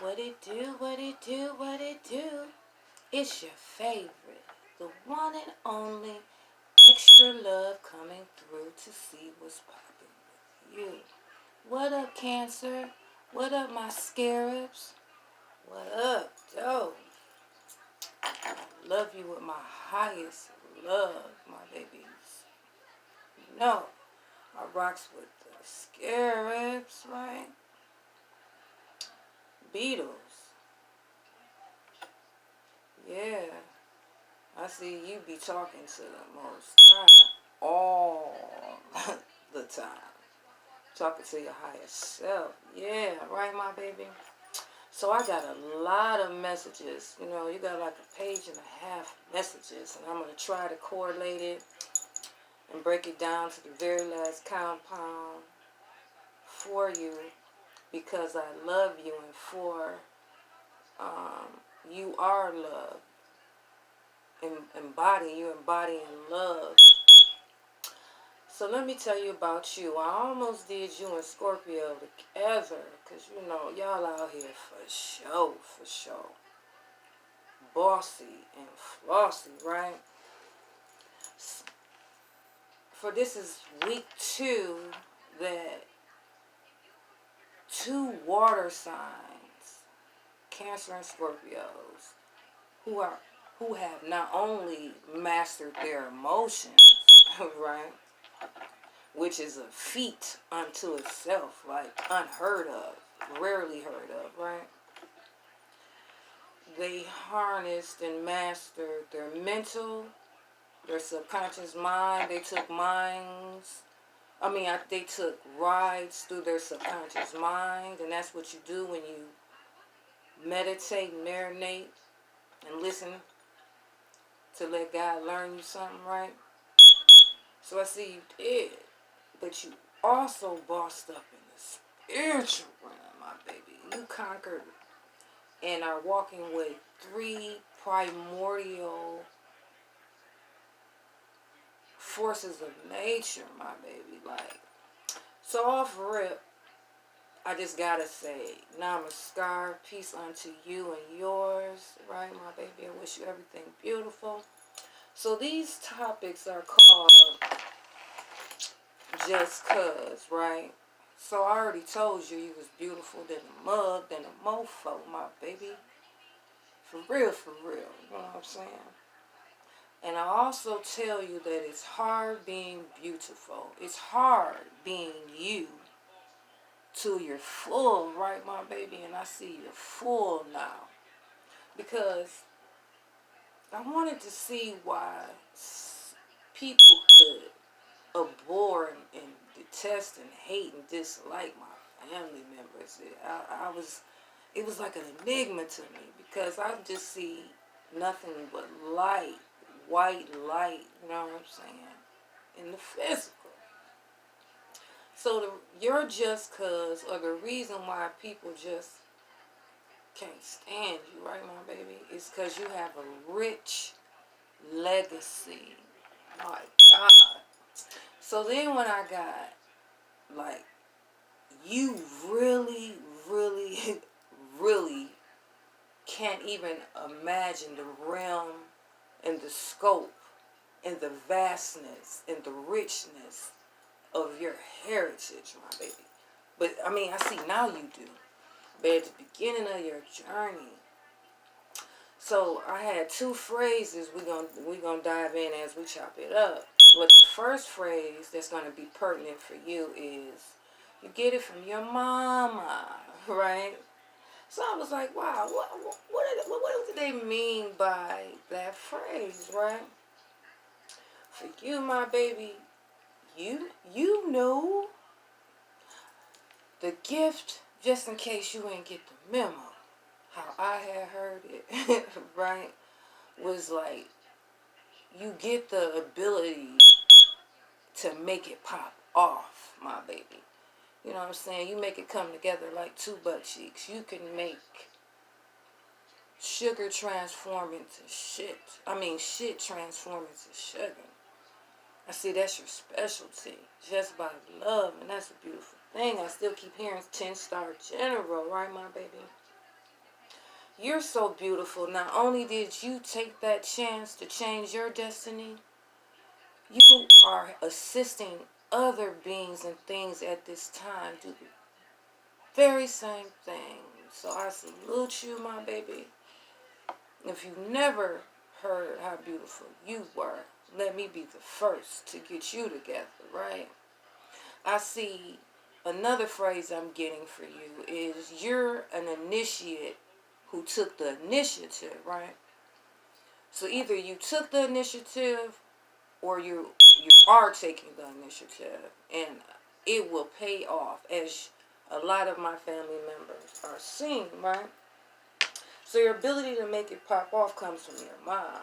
What it do, what it do, what it do? It's your favorite, the one and only extra love coming through to see what's popping with you. What up, Cancer? What up, my scarabs? What up, doe? I love you with my highest love, my babies. No, I rocks with the scarabs, right? Beatles. Yeah. I see you be talking to the most high all the time. Talking to your higher self. Yeah, right, my baby? So I got a lot of messages. You know, you got like a page and a half messages. And I'm going to try to correlate it and break it down to the very last compound for you because I love you and for you are love. You embodying love. So let me tell you about you. I almost did you and Scorpio together because, you know, y'all out here for show, for show. Bossy and flossy, right? For this is week 2 that 2 water signs, Cancer and Scorpios, who have not only mastered their emotions, right? Which is a feat unto itself, like unheard of, rarely heard of, right? They harnessed and mastered their mental, their subconscious mind. They took they took rides through their subconscious mind, and that's what you do when you meditate, marinate, and listen to let God learn you something, right? So I see you did, but you also bossed up in the spiritual realm, my baby. You conquered and are walking with 3 primordial forces of nature, my baby. Like, so off rip, I just gotta say, namaskar, peace unto you and yours, right, my baby? I wish you everything beautiful. So these topics are called Just Cuz, right? So I already told you was beautiful than a mug, than a mofo, my baby. For real, you know what I'm saying? And I also tell you that it's hard being beautiful. It's hard being you till you're full, right, my baby? And I see you're full now. Because I wanted to see why people could abhor and detest and hate and dislike my family members. It was like an enigma to me because I just see nothing but light, white light, you know what I'm saying, in the physical. So you're just cuz, or the reason why people just can't stand you, right, my baby, is because you have a rich legacy. My God. So then when I got, like, you really, really, really can't even imagine the realm and the scope and the vastness and the richness of your heritage, my baby. But, I see now you do. But at the beginning of your journey, so I had 2 phrases we gonna dive in as we chop it up. But the first phrase that's gonna be pertinent for you is you get it from your mama, right? So I was like, wow, what did they mean by that phrase, right? For you, my baby, you know the gift, just in case you ain't get the memo, how I had heard it, right, was like you get the ability to make it pop off, my baby. You know what I'm saying? You make it come together like 2 butt cheeks. You can make sugar transform into shit. Shit transform into sugar. I see that's your specialty, just by love, and that's a beautiful thing. I still keep hearing 10-star general, right, my baby? you're so beautiful. Not only did you take that chance to change your destiny, you are assisting other beings and things at this time do the very same thing. So I salute you, my baby. If you never heard how beautiful you were, let me be the first to get you together, right? I see another phrase I'm getting for you is you're an initiate who took the initiative, right? So either you took the initiative or you are taking the initiative, and it will pay off, as a lot of my family members are seeing, right? So your ability to make it pop off comes from your mom.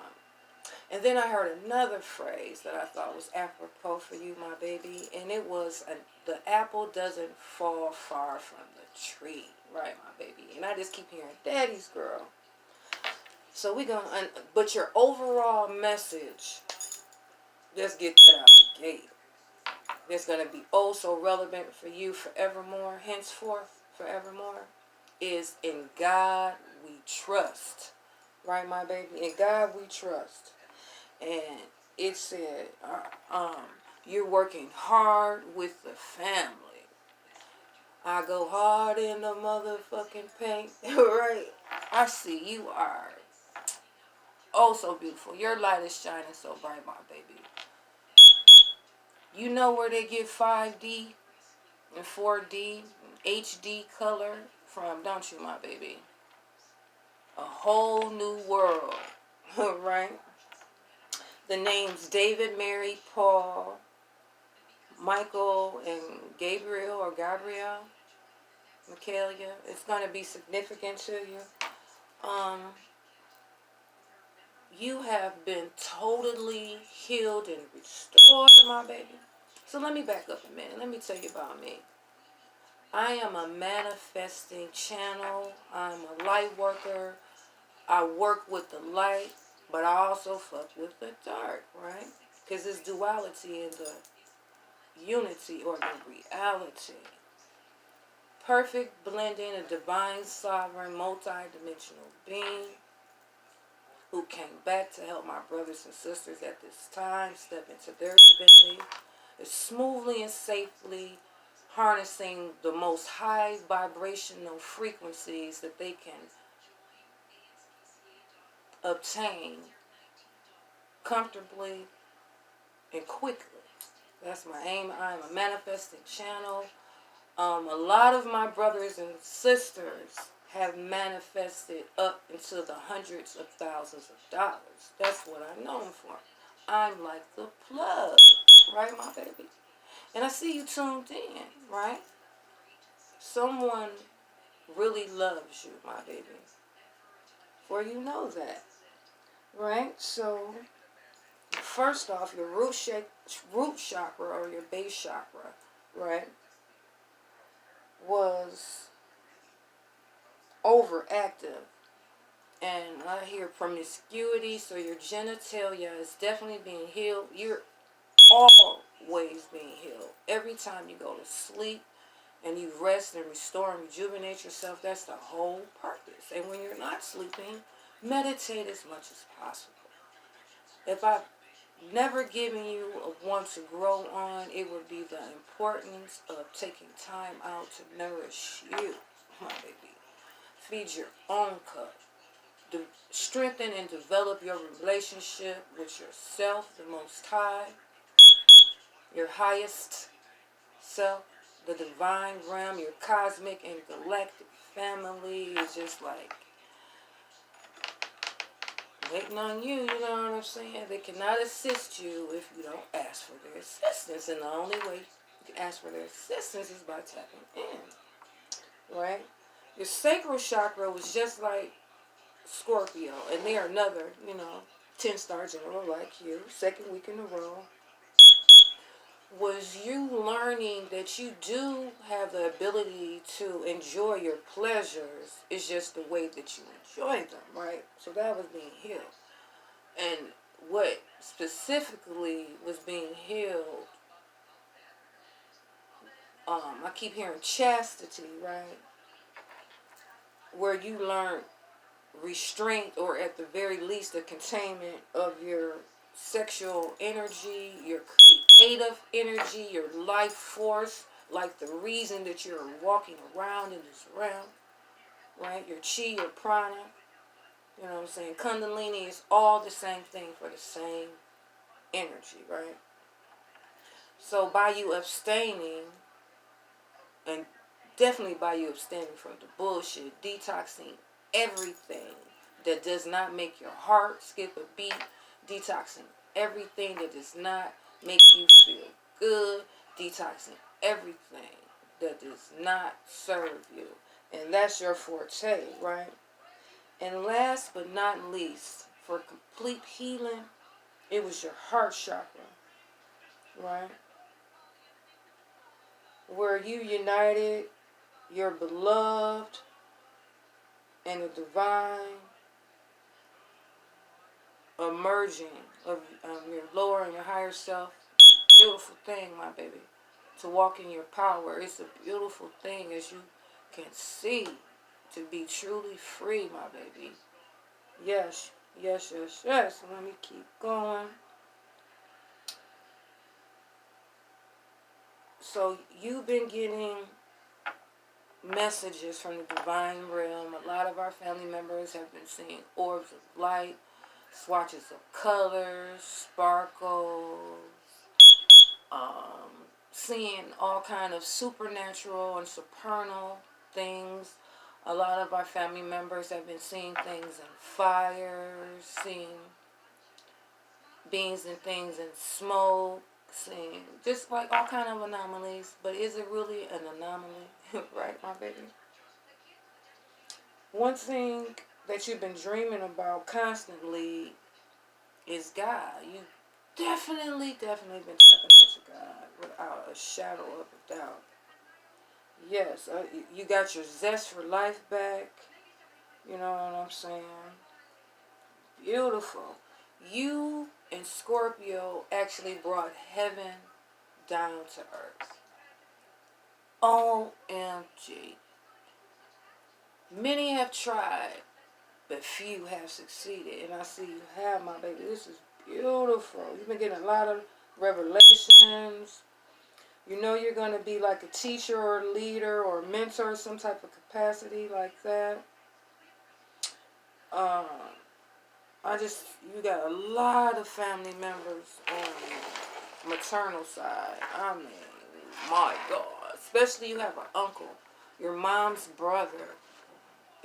And then I heard another phrase that I thought was apropos for you, my baby, and it was, the apple doesn't fall far from the tree, right, my baby? And I just keep hearing, daddy's girl. So we gonna, but your overall message, let's get that out the gate. That's gonna be oh so relevant for you forevermore, henceforth, forevermore, is in God we trust, right, my baby? In God we trust. And it said, you're working hard with the family. I go hard in the motherfucking paint, right? I see you are oh so beautiful. Your light is shining so bright, my baby. You know where they get 5D and 4D and HD color from, don't you, my baby? A whole new world, right? The names David, Mary, Paul, Michael, and Gabriel or Gabrielle, Michaelia. It's going to be significant to you. You have been totally healed and restored, my baby. So let me back up a minute. Let me tell you about me. I am a manifesting channel. I'm a light worker. I work with the light, but I also fuck with the dark, right? Because there's duality in the unity or the reality. Perfect blending, a divine, sovereign, multi-dimensional being who came back to help my brothers and sisters at this time step into their divinity, is smoothly and safely harnessing the most high vibrational frequencies that they can obtain comfortably and quickly. That's my aim. I'm a manifesting channel. A lot of my brothers and sisters have manifested up into the hundreds of thousands of dollars. That's what I'm known for. I'm like the plug, right, my baby? And I see you tuned in, right? Someone really loves you, my baby. For you know that, right? So, first off, your root chakra or your base chakra, right, was overactive. And I hear promiscuity, so your genitalia is definitely being healed. You're always being healed. Every time you go to sleep and you rest and restore and rejuvenate yourself, that's the whole purpose. And when you're not sleeping, meditate as much as possible. If I've never given you a one to grow on, it would be the importance of taking time out to nourish you, my baby. Feed your own cup. Strengthen and develop your relationship with yourself, the Most High, your highest self, the divine realm, your cosmic and galactic family is just like waiting on you, you know what I'm saying? They cannot assist you if you don't ask for their assistance, and the only way you can ask for their assistance is by tapping in, right? Your sacral chakra was just like Scorpio, and they're another, 10 stars in a row like you, second week in a row, was you learning that you do have the ability to enjoy your pleasures. It's just the way that you enjoy them, right? So that was being healed. And what specifically was being healed, I keep hearing chastity, right? Where you learn restraint, or at the very least, the containment of your sexual energy, your creative energy, your life force, like the reason that you're walking around in this realm, right? Your chi, your prana, you know what I'm saying? Kundalini is all the same thing for the same energy, right? So by you abstaining, and definitely by you abstaining from the bullshit, detoxing everything that does not make your heart skip a beat, detoxing everything that does not make you feel good, detoxing everything that does not serve you. And that's your forte, right? And last but not least, for complete healing, it was your heart chakra, right? Where you united your beloved and the divine emerging of your lower and your higher self. Beautiful thing, my baby, to walk in your power. It's a beautiful thing, as you can see, to be truly free, my baby. Yes, yes, yes, yes. Let me keep going. So you've been getting messages from the divine realm. A lot of our family members have been seeing orbs of light, swatches of colors, sparkles, seeing all kind of supernatural and supernal things. A lot of our family members have been seeing things in fire, seeing beings and things in smoke, seeing just like all kind of anomalies. But is it really an anomaly? Right, my baby? One thing that you've been dreaming about constantly is God. You definitely been tapping into God without a shadow of a doubt. Yes, you got your zest for life back. You know what I'm saying? Beautiful. You and Scorpio actually brought heaven down to earth. OMG. Many have tried, but few have succeeded. And I see you have, my baby. This is beautiful. You've been getting a lot of revelations. You know you're going to be like a teacher or a leader or a mentor, some type of capacity like that. You got a lot of family members on the maternal side. I mean, my God. Especially you have an uncle. Your mom's brother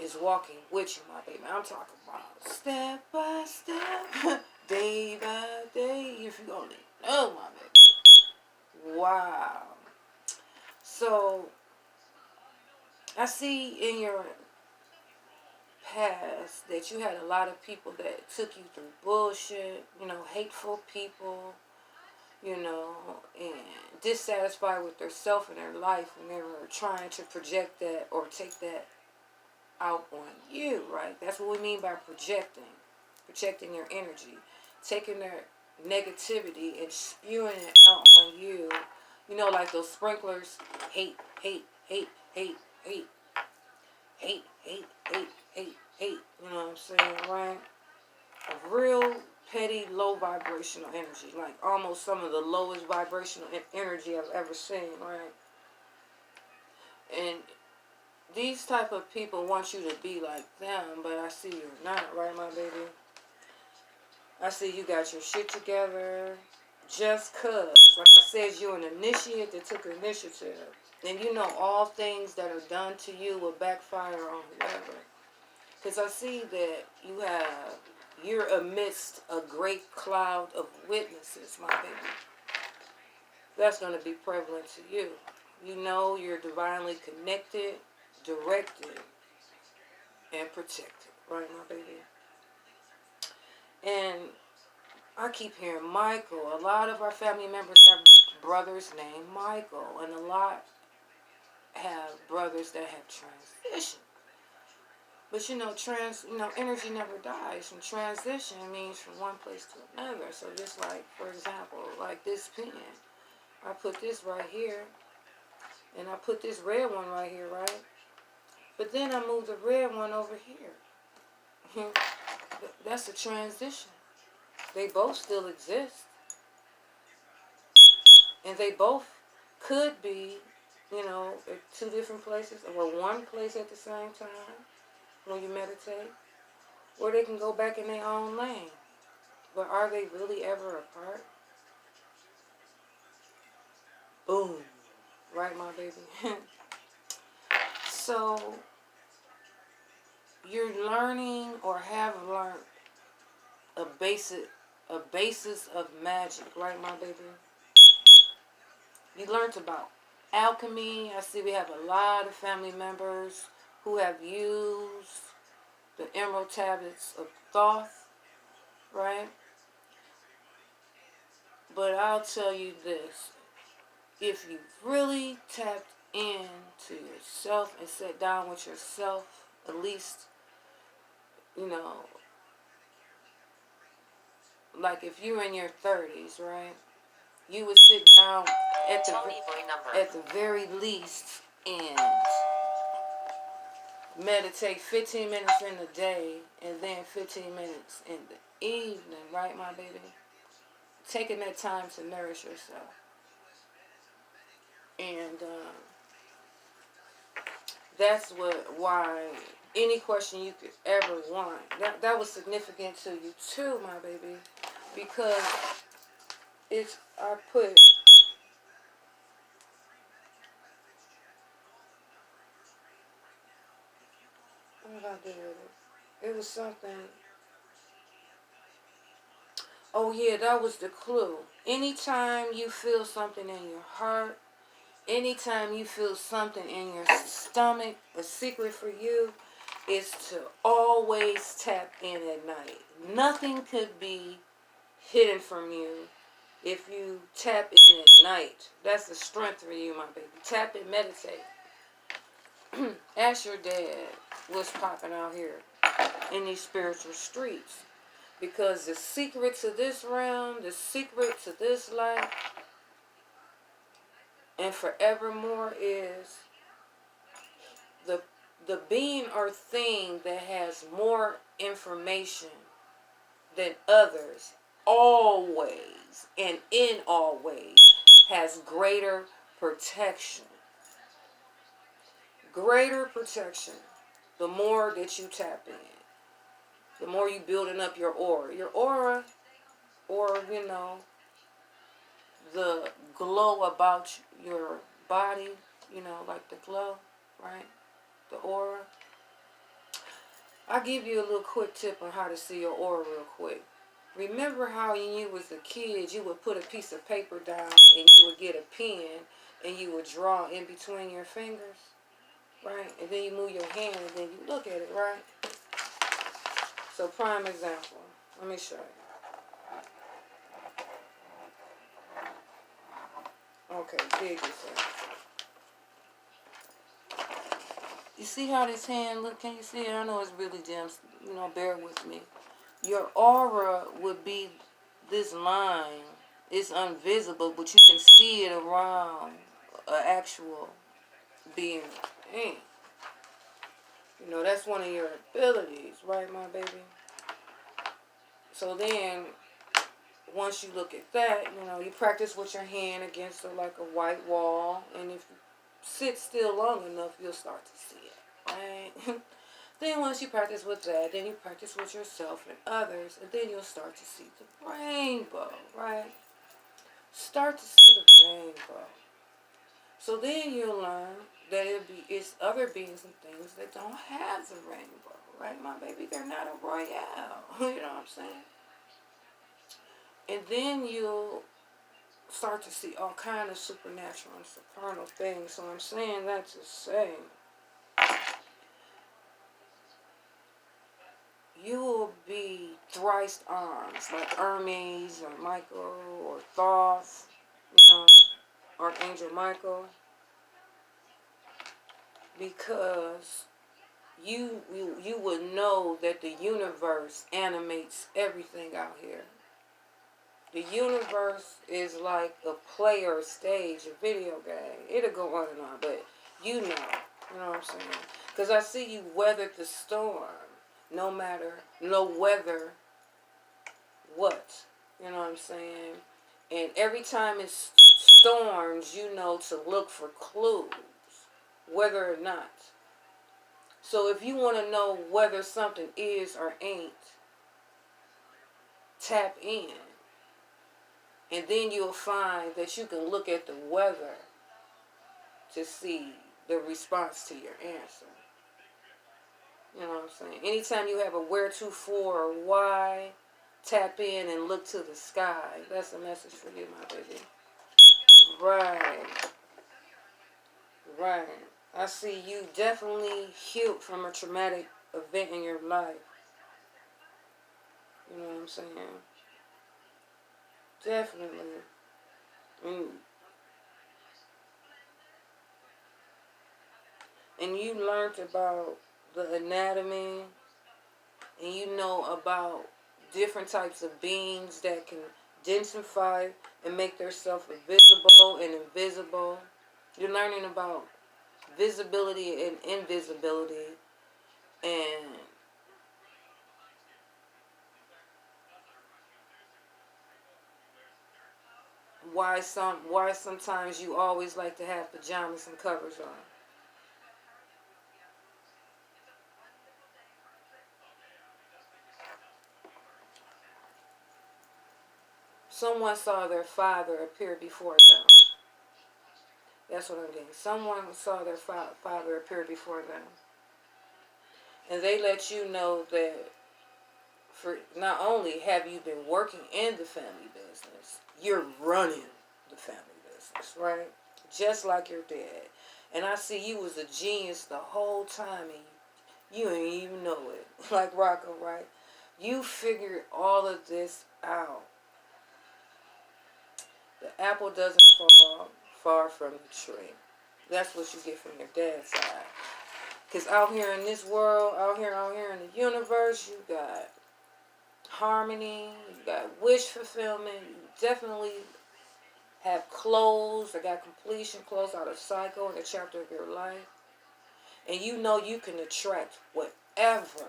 is walking with you, my baby. I'm talking about step by step, day by day, if you only know, my baby. Wow. So, I see in your past that you had a lot of people that took you through bullshit, hateful people, and dissatisfied with their self and their life, and they were trying to project that or take that out on you, right? That's what we mean by projecting their energy, taking their negativity and spewing it out on you, like those sprinklers. Hate, hate, hate, hate, hate, hate, hate, hate, hate, hate, you know what I'm saying, right? A real petty, low vibrational energy, like almost some of the lowest vibrational energy I've ever seen, right? And these type of people want you to be like them, but I see you're not, right, my baby? I see you got your shit together just cause. Like I said, you're an initiate that took initiative. And you know all things that are done to you will backfire on whoever. Because I see that you're amidst a great cloud of witnesses, my baby. That's going to be prevalent to you. You know you're divinely connected, directed, and protected. Right, my baby? And I keep hearing Michael. A lot of our family members have brothers named Michael. And a lot have brothers that have transitioned. But energy never dies. And transition means from one place to another. So just like, for example, like this pen. I put this right here. And I put this red one right here, right? But then I moved the red one over here. That's a transition. They both still exist. And they both could be, at two different places or one place at the same time when you meditate. Or they can go back in their own lane. But are they really ever apart? Boom. Right, my baby? So, you're learning or have learned a basis of magic, right, my baby? You learned about alchemy. I see we have a lot of family members who have used the Emerald Tablets of Thoth, right? But I'll tell you this. If you really tapped into yourself and sat down with yourself, at least, like if you're in your 30s, right? You would sit down at the very least and meditate 15 minutes in the day and then 15 minutes in the evening, right, my baby? Taking that time to nourish yourself. And that's why any question you could ever want, that was significant to you too, my baby, because I put what did I do with it? It was something. Oh yeah, that was the clue. Anytime you feel something in your heart, anytime you feel something in your stomach, a secret for you is to always tap in at night. Nothing could be hidden from you if you tap in at night. That's the strength for you, my baby. Tap and meditate. Ask your dad what's popping out here in these spiritual streets. Because the secret to this realm, the secret to this life, and forevermore is the being or thing that has more information than others always and in all ways has greater protection. Greater protection. The more that you tap in. The more you building up your aura. Your aura, or, the glow about your body, like the glow, right? The aura. I'll give you a little quick tip on how to see your aura real quick. Remember how when you was a kid, you would put a piece of paper down and you would get a pen and you would draw in between your fingers, right? And then you move your hand and then you look at it, right? So prime example. Let me show you. Okay, dig yourself. You see how this hand look? Can you see it? I know it's really dim. Bear with me. Your aura would be this line. It's invisible, but you can see it around an actual being. That's one of your abilities, right, my baby? So then, once you look at that, you practice with your hand against like a white wall, and if you sit still long enough, you'll start to see it, right? Then once you practice with that, then you practice with yourself and others, and then you'll start to see the rainbow, right? Start to see the rainbow. So then you'll learn that it's other beings and things that don't have the rainbow, right, my baby? They're not a royale, you know what I'm saying? And then you'll start to see all kind of supernatural and supernal things. So I'm saying that to say, you will be thrice arms, like Hermes or Michael or Thoth, Archangel Michael, because you would know that the universe animates everything out here. The universe is like a play or a stage, a video game. It'll go on and on, but you know what I'm saying? Because I see you weathered the storm. no weather what. You know what I'm saying? And every time it storms, you know to look for clues, whether or not. So if you want to know whether something is or ain't, tap in. And then you'll find that you can look at the weather to see the response to your answer. You know what I'm saying? Anytime you have a where to, for, or why, tap in and look to the sky. That's a message for you, my baby. Right. Right. I see you definitely healed from a traumatic event in your life. You know what I'm saying? Definitely. And you learned about the anatomy, and you know about different types of beings that can densify and make themselves visible and invisible. You're learning about visibility and invisibility, and why sometimes you always like to have pajamas and covers on. Someone saw their father appear before them. That's what I'm getting. Someone saw their father appear before them. And they let you know that for not only have you been working in the family business, you're running the family business, right? Just like your dad. And I see you was a genius the whole time, and you didn't even know it. Like Rocco, right? You figured all of this out. The apple doesn't fall far from the tree. That's what you get from your dad's side. Because out here in this world, out here in the universe, you got harmony, you got wish fulfillment, you definitely have closed, or got completion, closed out a cycle in a chapter of your life. And you know you can attract whatever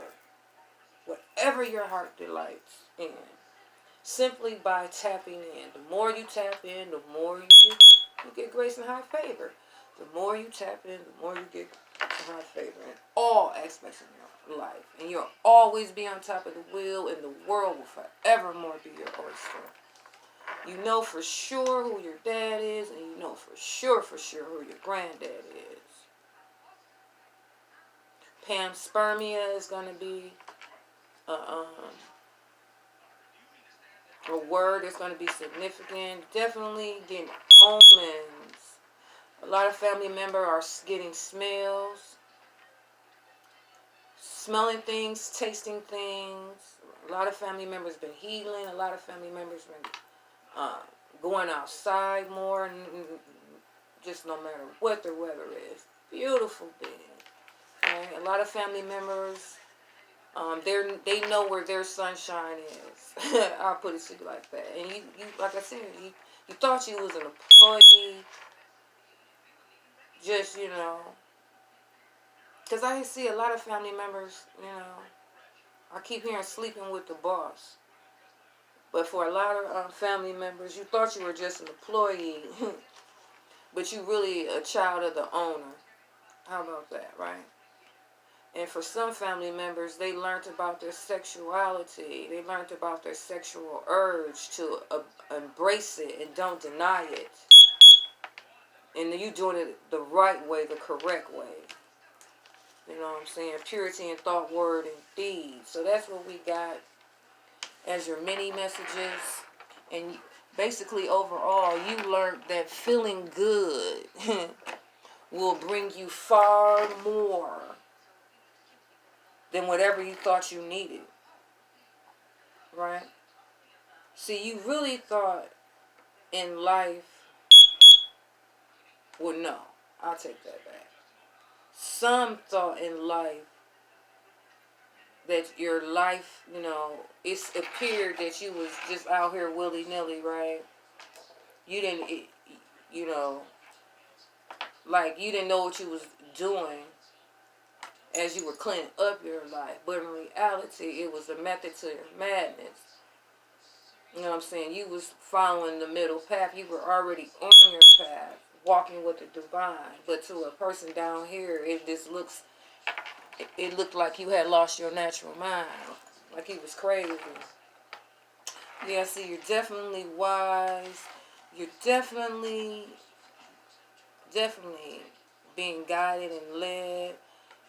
your heart delights in, simply by tapping in. The more you tap in, the more you get grace and high favor. The more you tap in, the more you get high favor in all aspects of your life. And you'll always be on top of the wheel, and the world will forevermore be your oyster. You know for sure who your dad is, and you know for sure who your granddad is. Panspermia is going to be a word that's going to be significant. Definitely getting omens. A lot of family members are getting smells. Smelling things, tasting things. A lot of family members been healing. A lot of family members been going outside more. And just no matter what the weather is. Beautiful being. Okay? A lot of family members, they know where their sunshine is. I'll put it to you like that. And you like I said, you thought you was an employee. Just, because I see a lot of family members, I keep hearing sleeping with the boss. But for a lot of family members, you thought you were just an employee, but you really a child of the owner. How about that, right? And for some family members, they learned about their sexuality. They learned about their sexual urge to embrace it and don't deny it. And you doing it the right way, the correct way. You know what I'm saying? Purity in thought, word, and deed. So that's what we got as your mini messages. And basically, overall, you learned that feeling good will bring you far more than whatever you thought you needed. Right? See, you really thought in life, well, no, I'll take that back. Some thought in life that your life, it's appeared that you was just out here willy-nilly, right? You didn't, like you didn't know what you was doing as you were cleaning up your life. But in reality, it was a method to your madness. You know what I'm saying? You was following the middle path. You were already on your path, walking with the divine. But to a person down here, it looked like you had lost your natural mind. Like he was crazy. Yeah, see, you're definitely wise. You're definitely being guided and led.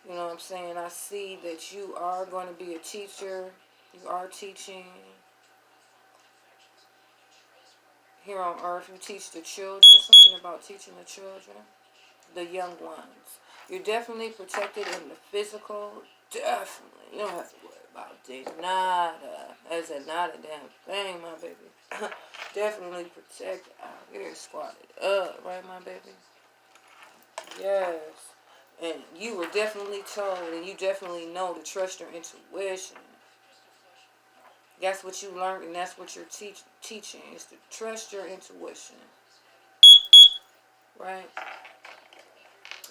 You know what I'm saying? I see that you are going to be a teacher. You are teaching. Here on earth, you teach the children. Something about teaching the children. The young ones. You're definitely protected in the physical. Definitely. You don't have to worry about this. Nada. That's a not a damn thing, my baby. Definitely protected out here. Squatted up, right, my baby? Yes. And you were definitely told, and you definitely know to trust your intuition. That's what you learned, and that's what you're teaching, is to trust your intuition. Right?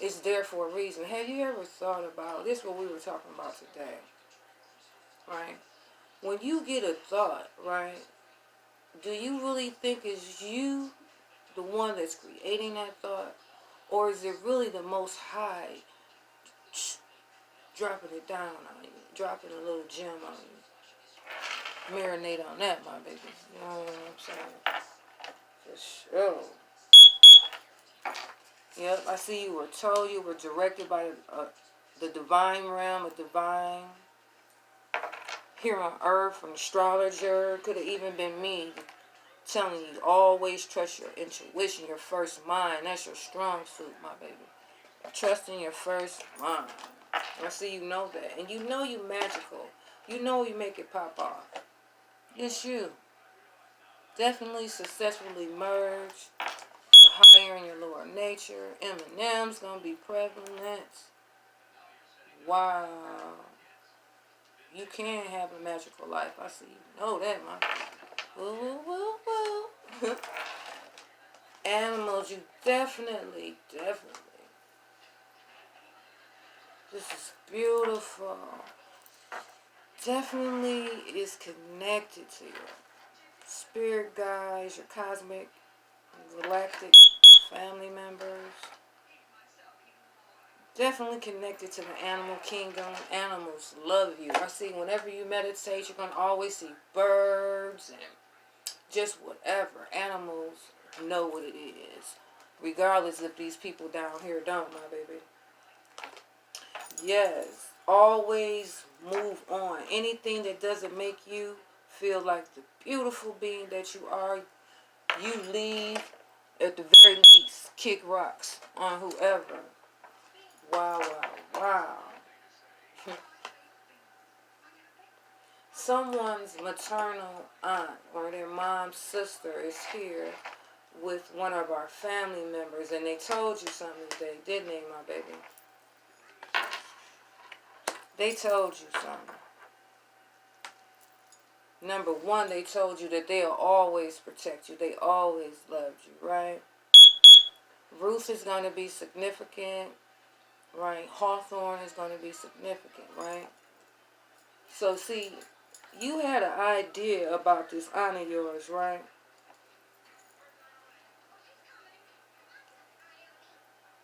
It's there for a reason. Have you ever thought about, this is what we were talking about today, right? When you get a thought, right, do you really think it's you, the one that's creating that thought? Or is it really the Most High dropping it down on you, dropping a little gem on you? Marinate on that, my baby. You know what I'm saying? For sure. Yep, I see you were told, you were directed by the divine realm, a divine here on earth, an astrologer. Could have even been me telling you, always trust your intuition, your first mind. That's your strong suit, my baby. Trusting your first mind. I see you know that. And you know you magical. You know you make it pop off. It's you. Definitely successfully merged. The higher and your lower nature. Eminem's gonna be prevalent. Wow. You can have a magical life. I see you know that, my baby. Woo, woo, woo, woo. Animals, you definitely. This is beautiful. Definitely is connected to your spirit guides, your cosmic, galactic family members. Definitely connected to the animal kingdom. Animals love you. I see whenever you meditate, you're going to always see birds and just whatever. Animals know what it is. Regardless if these people down here don't, my baby. Yes. Always move on. Anything that doesn't make you feel like the beautiful being that you are, you leave. At the very least, kick rocks on whoever. Wow, wow, wow. Someone's maternal aunt or their mom's sister is here with one of our family members, and they told you something today, didn't they, my baby? They told you something. Number one, they told you that they'll always protect you. They always loved you, right? Ruth is going to be significant, right? Hawthorne is going to be significant, right? So, see, you had an idea about this aunt of yours, right?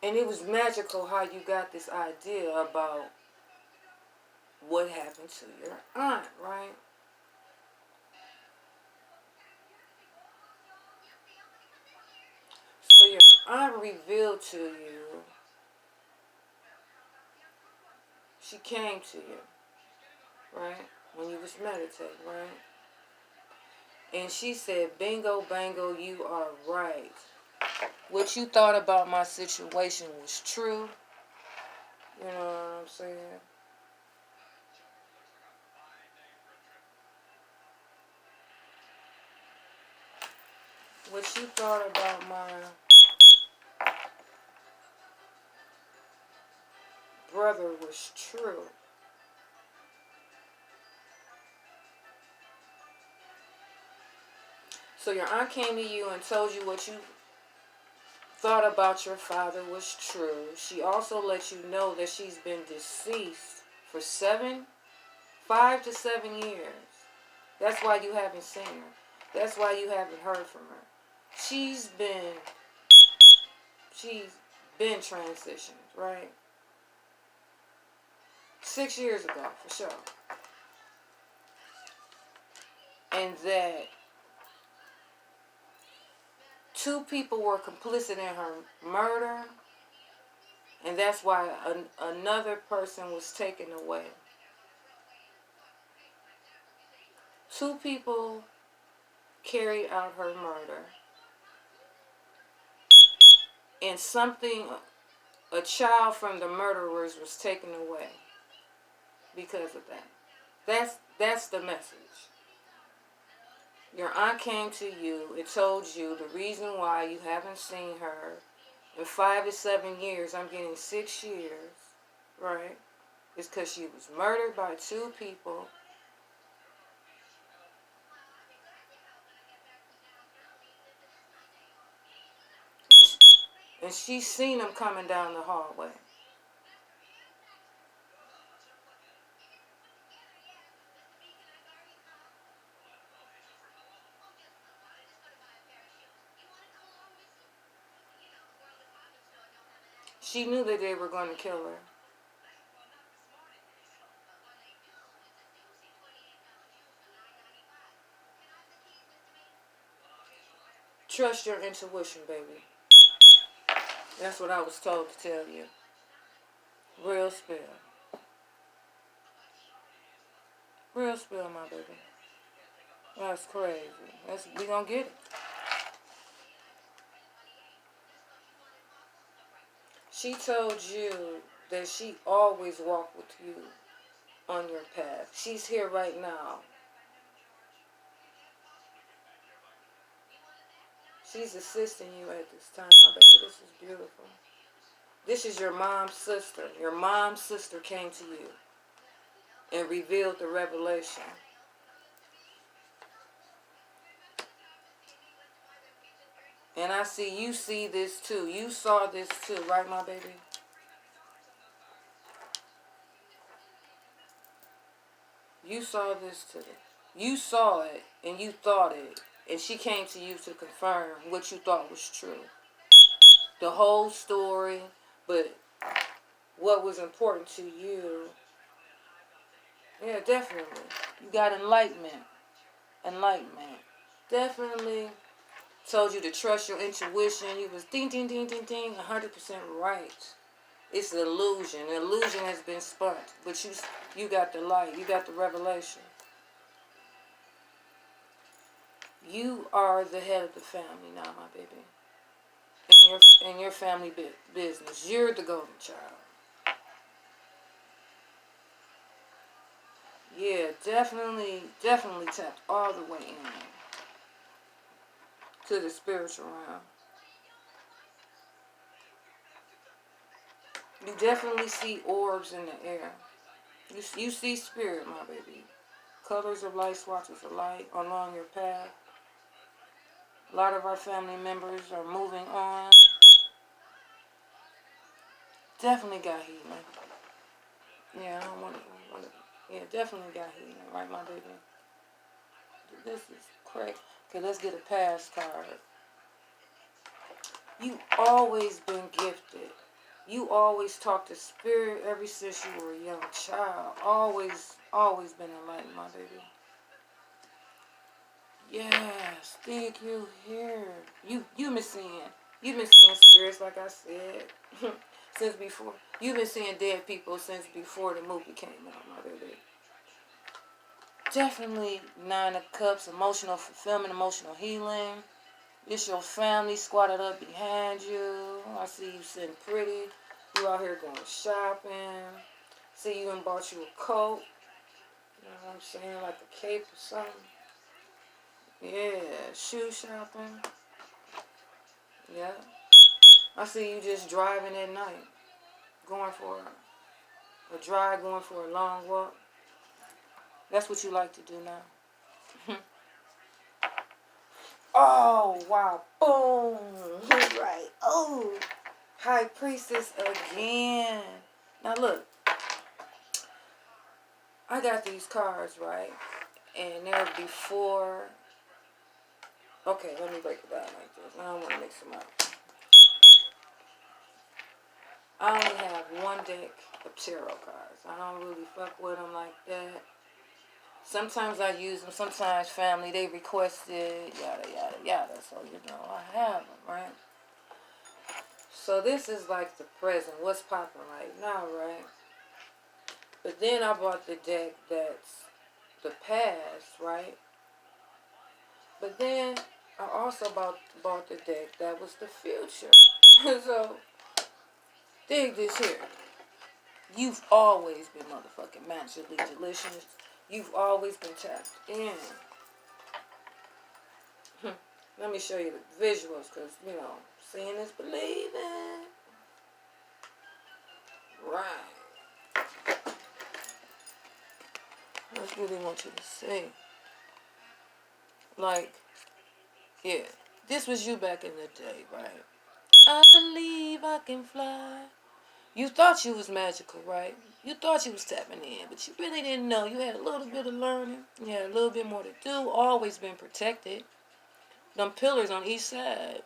And it was magical how you got this idea about what happened to your aunt, right? So your aunt revealed to you, she came to you, right? When you was meditating, right? And she said, bingo, bango, you are right. What you thought about my situation was true. You know what I'm saying? What you thought about my brother was true. So your aunt came to you and told you what you thought about your father was true. She also let you know that she's been deceased for 5 to 7 years. That's why you haven't seen her. That's why you haven't heard from her. She's been transitioned, right? 6 years ago, for sure. And that 2 people were complicit in her murder, and that's why another person was taken away. 2 people carried out her murder, and a child from the murderers was taken away because of that. That's the message. Your aunt came to you and told you the reason why you haven't seen her in 5 to 7 years. I'm getting 6 years, right? It's because she was murdered by 2 people. And she's seen them coming down the hallway. She knew that they were going to kill her. Trust your intuition, baby. That's what I was told to tell you. Real spill. Real spill, my baby. That's crazy. We gonna get it. She told you that she always walked with you on your path. She's here right now. She's assisting you at this time, my baby. This is beautiful. This is your mom's sister. Your mom's sister came to you and revealed the revelation. And I see you see this too. You saw this too, right, my baby? You saw this too. You saw it and you thought it. And she came to you to confirm what you thought was true. The whole story, but what was important to you. Yeah, definitely. You got enlightenment. Definitely told you to trust your intuition. You was ding, ding, ding, ding, ding, 100% right. It's an illusion. An illusion has been spun. But you got the light. You got the revelation. You are the head of the family now, my baby. In your family business. You're the golden child. Yeah, definitely tapped all the way in to the spiritual realm. You definitely see orbs in the air. You see spirit, my baby. Colors of light, swatches of light along your path. A lot of our family members are moving on. Definitely got healing. Yeah, I don't want to. Yeah, definitely got healing, right, my baby? This is correct. Okay, let's get a pass card. You always been gifted. You always talk to spirit ever since you were a young child. Always been enlightened, my baby. Yes, thank you here. You've been seeing spirits, like I said, since before. You've been seeing dead people since before the movie came out, my baby. Definitely 9 of Cups, emotional fulfillment, emotional healing. It's your family squatted up behind you. I see you sitting pretty. You out here going shopping. See you and bought you a coat. You know what I'm saying? Like a cape or something. Yeah, shoe shopping. Yeah. I see you just driving at night. Going for a drive, going for a long walk. That's what you like to do now. Oh, wow. Boom. Right. Oh. High Priestess again. Now look. I got these cards, right? And they're before. Okay, let me break it down like this. I don't want to mix them up. I only have one deck of tarot cards. I don't really fuck with them like that. Sometimes I use them. Sometimes family, they requested, yada, yada, yada. So, I have them, right? So this is like the present. What's popping right now, right? But then I bought the deck that's the past, right? But then I also bought the deck that was the future. So, dig this here. You've always been motherfucking magically delicious. You've always been tapped in. Let me show you the visuals, because, seeing is believing. Right. I just really want you to see. Like, yeah, this was you back in the day, right? I believe I can fly. You thought you was magical, right? You thought you was tapping in, but you really didn't know. You had a little bit of learning. You had a little bit more to do. Always been protected. Them pillars on each side.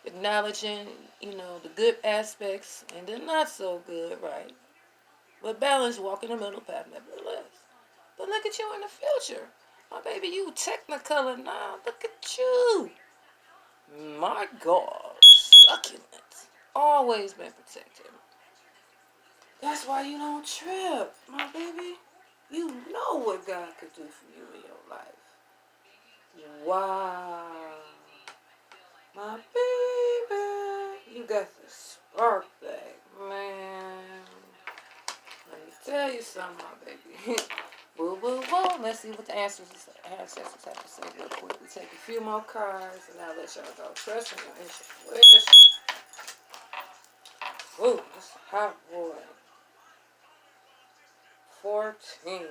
Acknowledging, the good aspects and the not so good, right? But balance, walk in the middle path, nevertheless. But look at you in the future. My baby, you technicolor now. Look at you. My God. Succulent. Always been protected. That's why you don't trip, my baby. You know what God could do for you in your life. Wow. My baby. You got the spark back, man. Let me tell you something, my baby. Woo, woo, woo. Let's see what the ancestors have to say real quick. We take a few more cards and I'll let y'all go. Trust in your intuition. Ooh, that's a hot boy. 14.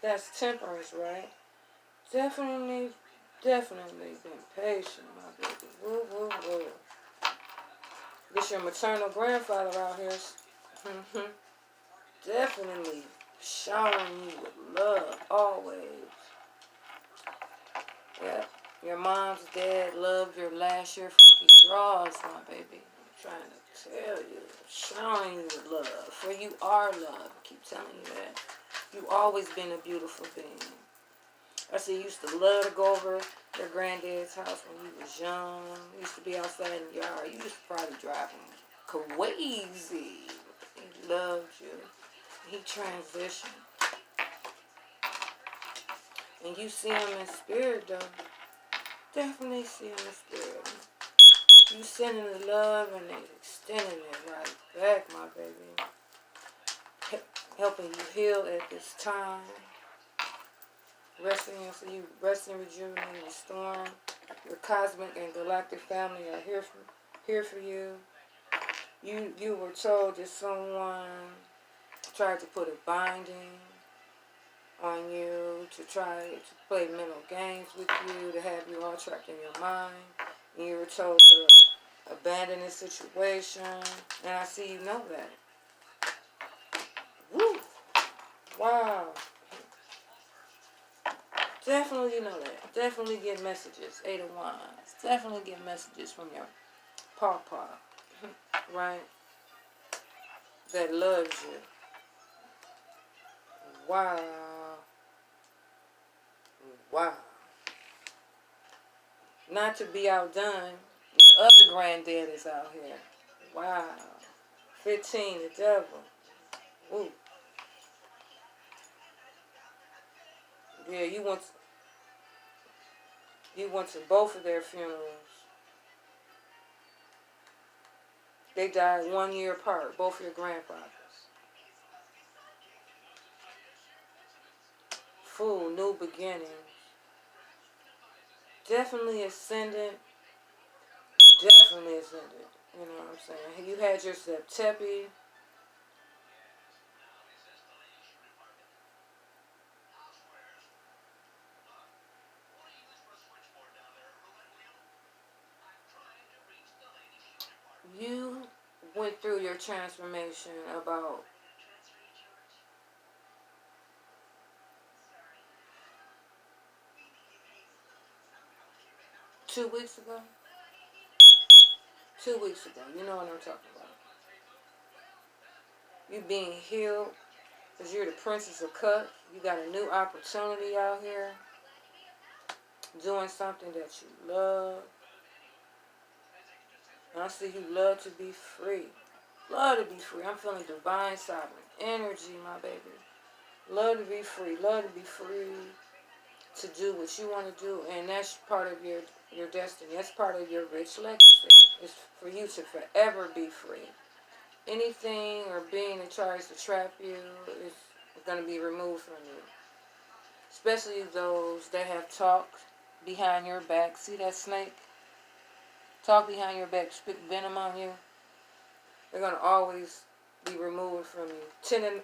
That's temperance, right? Definitely been patient, my baby. Woo, woo, woo. This your maternal grandfather out here. Definitely showering you with love, always. Yep. Your mom's dad loved your last year funky draws, my baby. I'm trying to tell you. Showering you with love. For you are love. I keep telling you that. You always been a beautiful being. I see you used to love to go over your granddad's house when you was young. You used to be outside in the yard. You used to probably drive him crazy. He loved you. He transitioned. And you see him in spirit, though. Definitely see him in spirit. You sending the love and they extending it right back, my baby. Helping you heal at this time. Resting, rejuvenating, restoring. Your cosmic and galactic family are here for you. You were told that someone tried to put a binding on you, to try to play mental games with you, to have you all trapped in your mind. And you were told to abandon this situation. And I see you know that. Woo! Wow. Definitely you know that. Definitely get messages. 8 of Wands. Definitely get messages from your papa. Right? That loves you. Wow. Wow. Not to be outdone, your other granddad is out here. Wow. 15, the devil. Ooh. Yeah, you went to both of their funerals. They died 1 year apart, both of your grandfathers. Fool, new beginnings. Definitely ascendant. Definitely ascendant. You know what I'm saying? You had your Septepi. went through your transformation about 2 weeks ago. 2 weeks ago. You know what I'm talking about. You being healed because you're the Princess of Cups. You got a new opportunity out here. Doing something that you love. And I see you love to be free. Love to be free. I'm feeling divine sovereign energy, my baby. Love to be free. Love to be free to do what you want to do. And that's part of your destiny. That's part of your rich legacy. It's for you to forever be free. Anything or being that tries to trap you is going to be removed from you. Especially those that have talked behind your back. See that snake? Talk behind your back, spit venom on you. They're going to always be removed from you. 10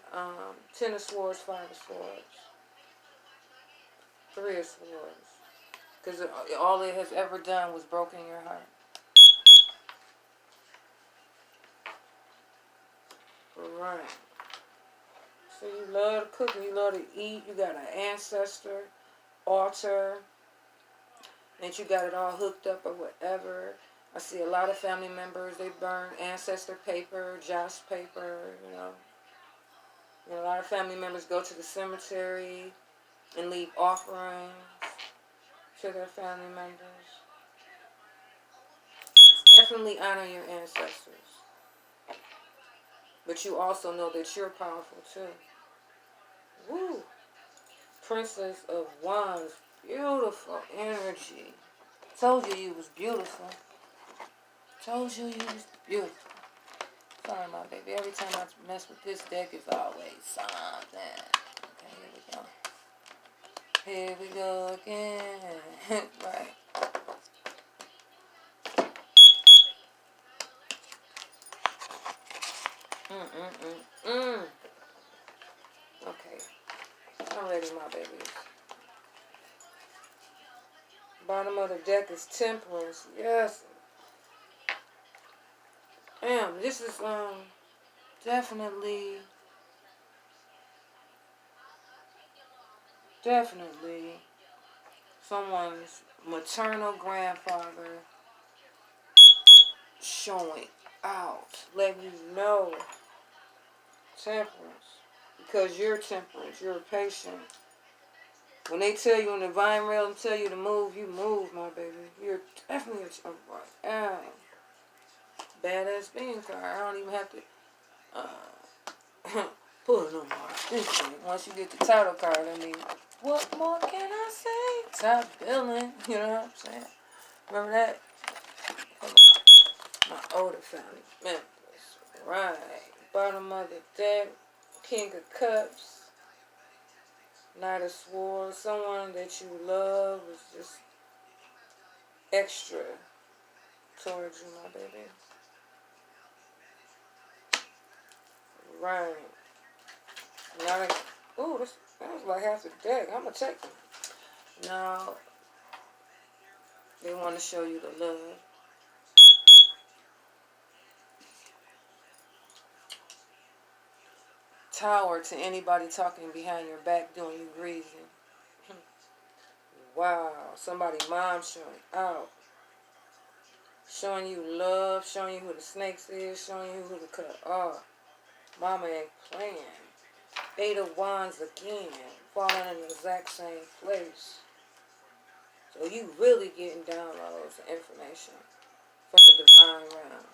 of swords, 5 of swords. 3 of swords. Because all it has ever done was broken your heart. Right. So you love to cook and you love to eat. You got an ancestor, altar, and you got it all hooked up or whatever. I see a lot of family members, they burn ancestor paper, joss paper, you know. A lot of family members go to the cemetery and leave offerings to their family members. Definitely honor your ancestors. But you also know that you're powerful too. Woo! Princess of Wands. Beautiful energy. Told you was beautiful. Told you was beautiful. Sorry, my baby. Every time I mess with this deck, it's always something. Okay, here we go. Here we go again. Right. Okay. I'm ready, my babies. Bottom of the deck is Temperance. Yes. Damn, this is definitely someone's maternal grandfather showing out, letting you know temperance. Because you're temperance, you're patient. When they tell you in the divine realm, tell you to move, you move, my baby. You're definitely a badass being card. I don't even have to pull it no more. Once you get the title card, I mean, what more can I say? Top billing, you know what I'm saying? Remember that? My older family members. Right. Bottom of the deck, King of Cups. Knight of Swords, someone that you love is just extra towards you, my baby. Right. Ooh, that was like half the deck. I'm going to take them. Now, they want to show you the love. Tower to anybody talking behind your back doing you greasy. Wow, somebody mom showing out. Showing you love, showing you who the snakes is, showing you who the cut are. Mama ain't playing. 8 of Wands again, falling in the exact same place. So you really getting downloads and information from the divine realm.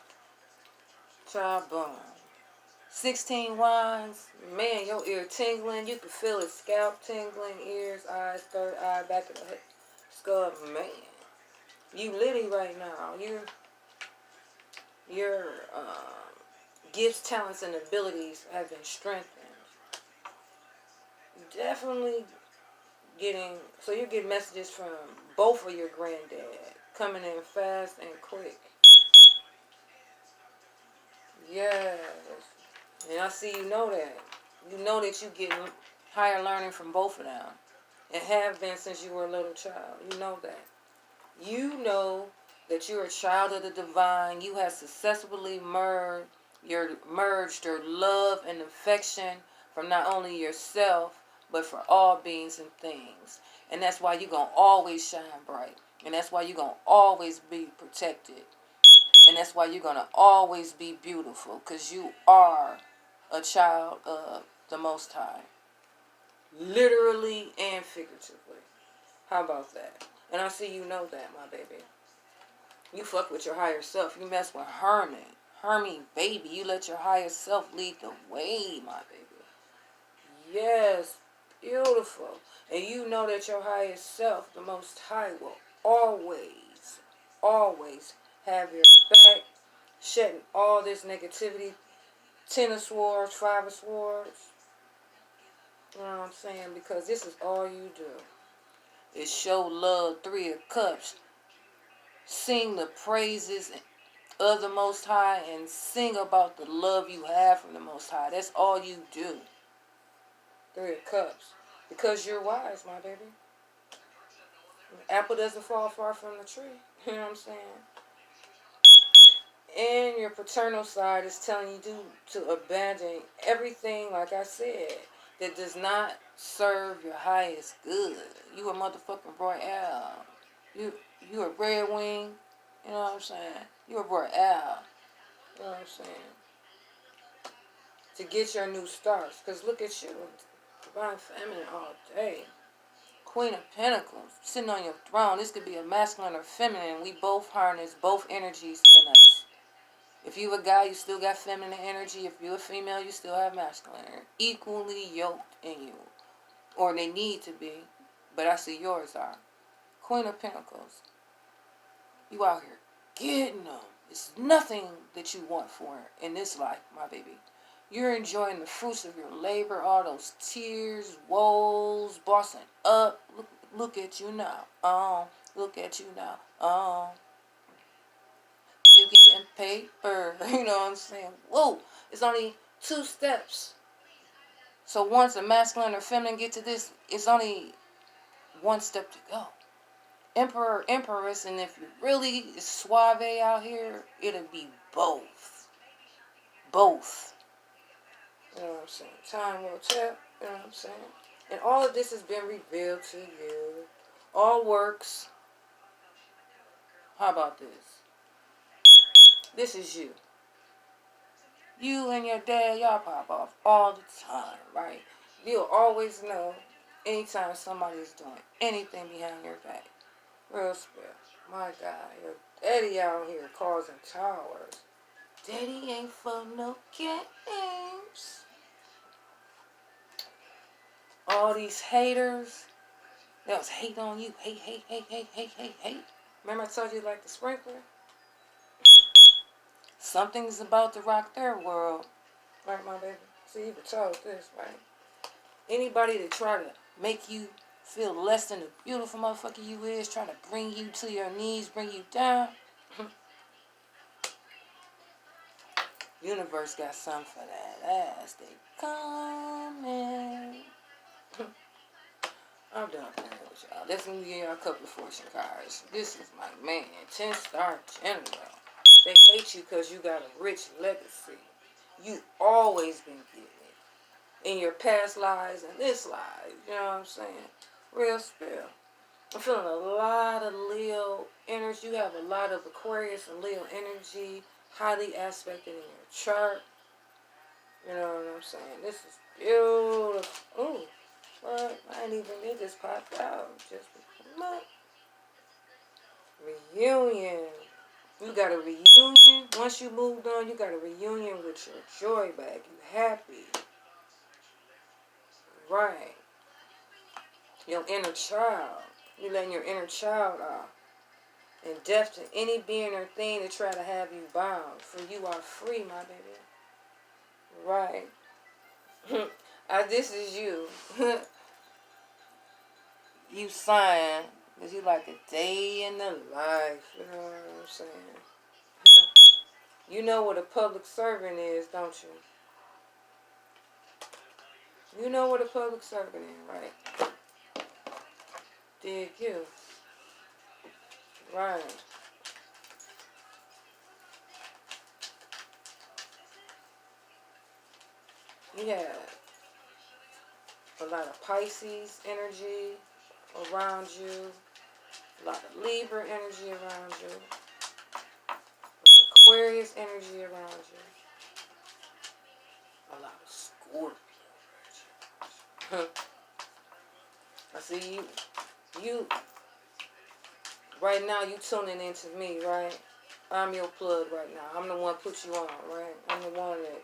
Jawbone. 16 Wands, man, your ear tingling. You can feel his scalp tingling, ears, eyes, third eye, back of the head, skull. Man, you litty right now. Your gifts, talents, and abilities have been strengthened. Definitely you're getting messages from both of your granddad coming in fast and quick. Yes. And I see you know that. You know that you're getting higher learning from both of them. And have been since you were a little child. You know that. You know that you're a child of the divine. You have successfully merged You're merged your love and affection from not only yourself, but for all beings and things. And that's why you're going to always shine bright. And that's why you're going to always be protected. And that's why you're going to always be beautiful. Because you are a child of the Most High. Literally and figuratively. How about that? And I see you know that, my baby. You fuck with your higher self. You mess with Hermie, baby. You let your higher self lead the way, my baby. Yes, beautiful. And you know that your higher self, the Most High, will always, always have your back, shedding all this negativity. 10 of Swords, 5 of Swords. You know what I'm saying? Because this is all you do. Is show love. 3 of Cups. Sing the praises of the Most High and sing about the love you have from the Most High. That's all you do. 3 of Cups. Because you're wise, my baby. The apple doesn't fall far from the tree. You know what I'm saying? And your paternal side is telling you to abandon everything, like I said, that does not serve your highest good. You a motherfucking Royale. You a Red Wing. You know what I'm saying? You a Royale. You know what I'm saying? To get your new stars. Because look at you. Divine Feminine all day. Queen of Pentacles. Sitting on your throne. This could be a masculine or feminine. We both harness both energies in us. If you a guy, you still got feminine energy. If you a female, you still have masculine energy. Equally yoked in you. Or they need to be. But I see yours are. Queen of Pentacles. You out here getting them. It's nothing that you want for in this life, my baby. You're enjoying the fruits of your labor, all those tears, woes, bossing up. Look at you now. Look at you now. You getting paper. You know what I'm saying? Whoa, it's only 2 steps. So once a masculine or feminine get to this, it's only 1 step to go. Emperor, Empress, and if you really is suave out here, it'll be both. Both. You know what I'm saying? Time will tell. You know what I'm saying? And all of this has been revealed to you. All works. How about this? This is you. You and your dad, y'all pop off all the time, right? You'll always know anytime somebody's doing anything behind your back. Real spell. My God, your daddy out here causing towers. Daddy ain't for no games. All these haters, they was hating on you. Hate. Remember I told you like the sprinkler? Something's about to rock their world. Right, my baby? See, you were told this, right? Anybody that try to make you feel less than the beautiful motherfucker you is, trying to bring you to your knees, bring you down. Universe got something for that ass. They coming. I'm done playing with y'all. That's going to give y'all a couple of fortune cards. This is my man, 10-star general. They hate you because you got a rich legacy. You always been getting it. In your past lives and this life. You know what I'm saying? Real spill. I'm feeling a lot of Leo energy. You have a lot of Aquarius and Leo energy highly aspected in your chart. You know what I'm saying? This is beautiful. Ooh, what? I ain't even need this popped out. Just look. Reunion. You got a reunion. Once you moved on, you got a reunion with your joy back. You happy. Right. Your inner child. You letting your inner child out. And deaf to any being or thing that try to have you bound. For you are free, my baby. Right. This is you. You sign. Because you like a day in the life. You know what I'm saying? You know what a public servant is, don't you? You know what a public servant is, right? Dig you. Right. You had a lot of Pisces energy around you, a lot of Libra energy around you, Aquarius energy around you, a lot of Scorpio energy. I see you, right now you tuning into me, right? I'm your plug right now. I'm the one put you on, right? I'm the one that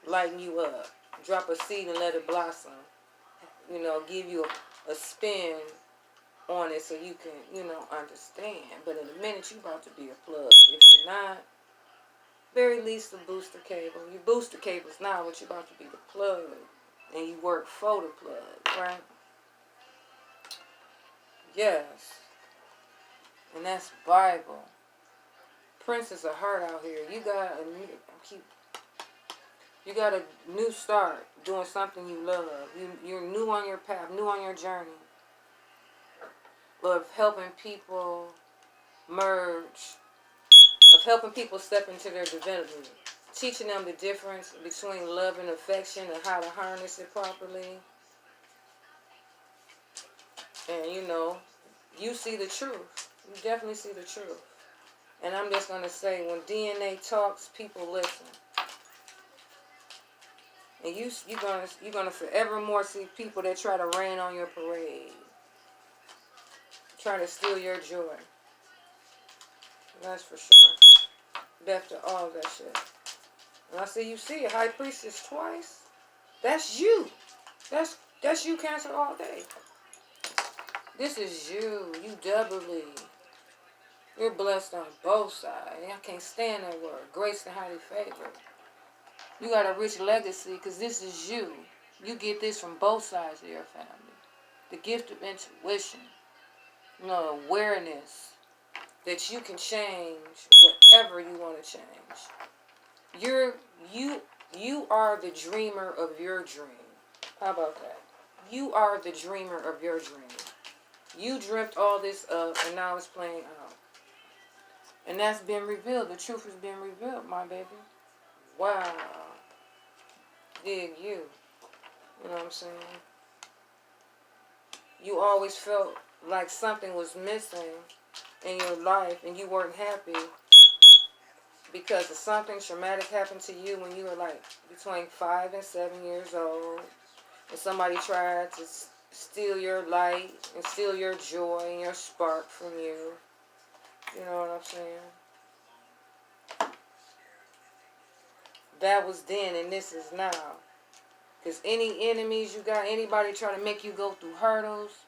lighten you up. Drop a seed and let it blossom. You know, give you a spin on it so you can, you know, understand. But in a minute, you about to be a plug. If you're not, very least the booster cable. You booster cables now, but you about to be the plug. And you work for the plug, right? Yes. And that's Bible. Princess of Heart out here. You got a new start doing something you love. You're new on your path, new on your journey of helping people merge, of helping people step into their development, teaching them the difference between love and affection and how to harness it properly. And you know, you see the truth. You definitely see the truth. And I'm just going to say, when DNA talks, people listen. And you're gonna forevermore see people that try to rain on your parade, try to steal your joy. That's for sure. Death to all that shit. And I see you see a high priestess twice. That's you. That's you, Cancer, all day. This is you. You doubly. You're blessed on both sides. I can't stand that word. Graced and highly favored. You got a rich legacy because this is you. You get this from both sides of your family. The gift of intuition. You know, awareness that you can change whatever you want to change. You are the dreamer of your dream. How about that? You are the dreamer of your dream. You dreamt all this up and now it's playing out. And that's been revealed. The truth has been revealed, my baby. Wow. Dig you. You know what I'm saying? You always felt like something was missing in your life and you weren't happy because of something traumatic happened to you when you were like between 5 and 7 years old. And somebody tried to steal your light and steal your joy and your spark from you. You know what I'm saying? That was then and this is now. Because any enemies you got, anybody trying to make you go through hurdles,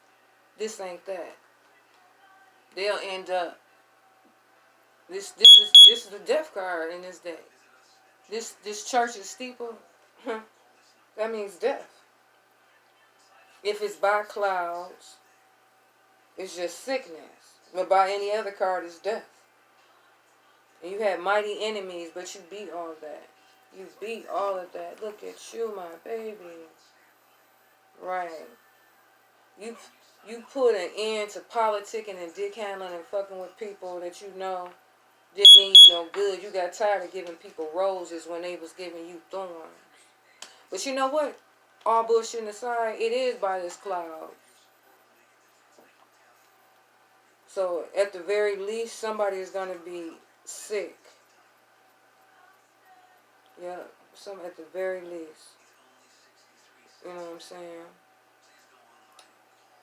this ain't that. They'll end up. This is the death card in this deck. This church's steeple, that means death. If it's by clouds, it's just sickness. But by any other card, it's death. And you had mighty enemies, but you beat all of that. You beat all of that. Look at you, my baby. Right. You put an end to politicking and dick handling and fucking with people that you know didn't mean you no good. You got tired of giving people roses when they was giving you thorns. But you know what? All bullshit aside, it is by this cloud. So at the very least, somebody is going to be sick. Yeah, some at the very least. You know what I'm saying?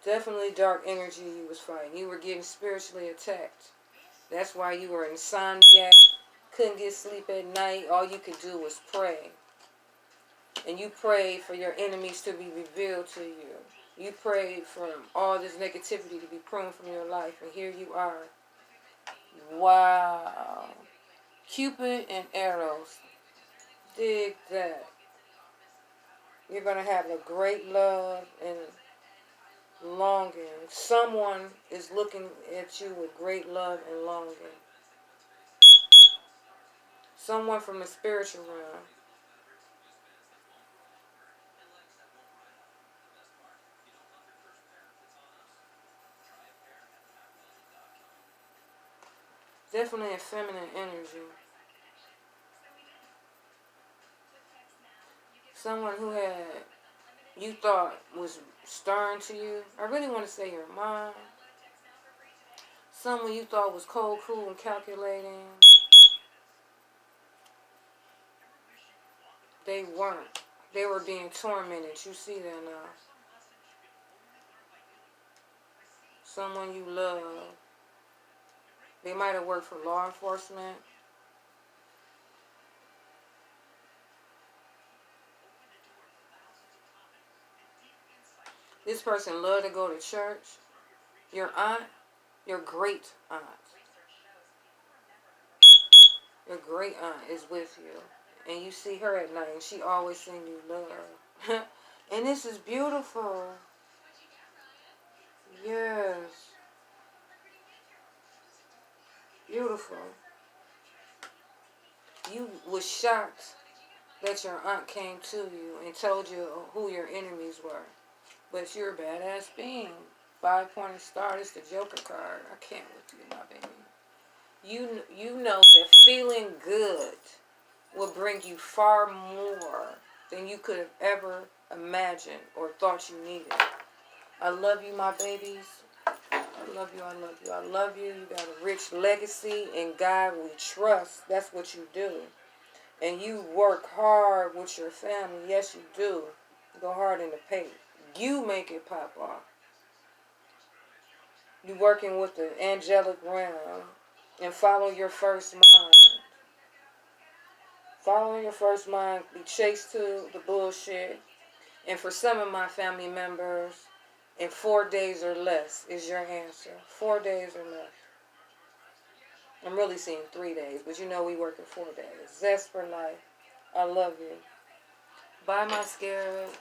Definitely dark energy you was fighting. You were getting spiritually attacked. That's why you were insomniac, couldn't get sleep at night. All you could do was pray. And you prayed for your enemies to be revealed to you. You prayed for all this negativity to be pruned from your life. And here you are. Wow. Cupid and arrows. Dig that. You're going to have a great love and longing. Someone is looking at you with great love and longing. Someone from the spiritual realm. Definitely a feminine energy. Someone who you thought was stern to you. I really want to say your mom. Someone you thought was cold, cruel, and calculating. They weren't. They were being tormented. You see that now. Someone you love. They might have worked for law enforcement. This person loved to go to church. Your aunt, your great aunt. Your great aunt is with you. And you see her at night and she always sing you love. And this is beautiful. Yes. Beautiful. You was shocked that your aunt came to you and told you who your enemies were. But you're a badass being. 5-pointed star is the Joker card. I can't with you, my baby. You know that feeling good will bring you far more than you could have ever imagined or thought you needed. I love you, my babies. I love you, I love you, I love you. You got a rich legacy. In God we trust. That's what you do. And you work hard with your family. Yes, you do. Go hard in the paint. You make it pop off. You working with the angelic realm. And follow your first mind. Follow your first mind. Be chased to the bullshit. And for some of my family members, in 4 days or less is your answer. 4 days or less. I'm really seeing 3 days, but you know we work in 4 days. Zest for life. I love you. Bye, my scarabs.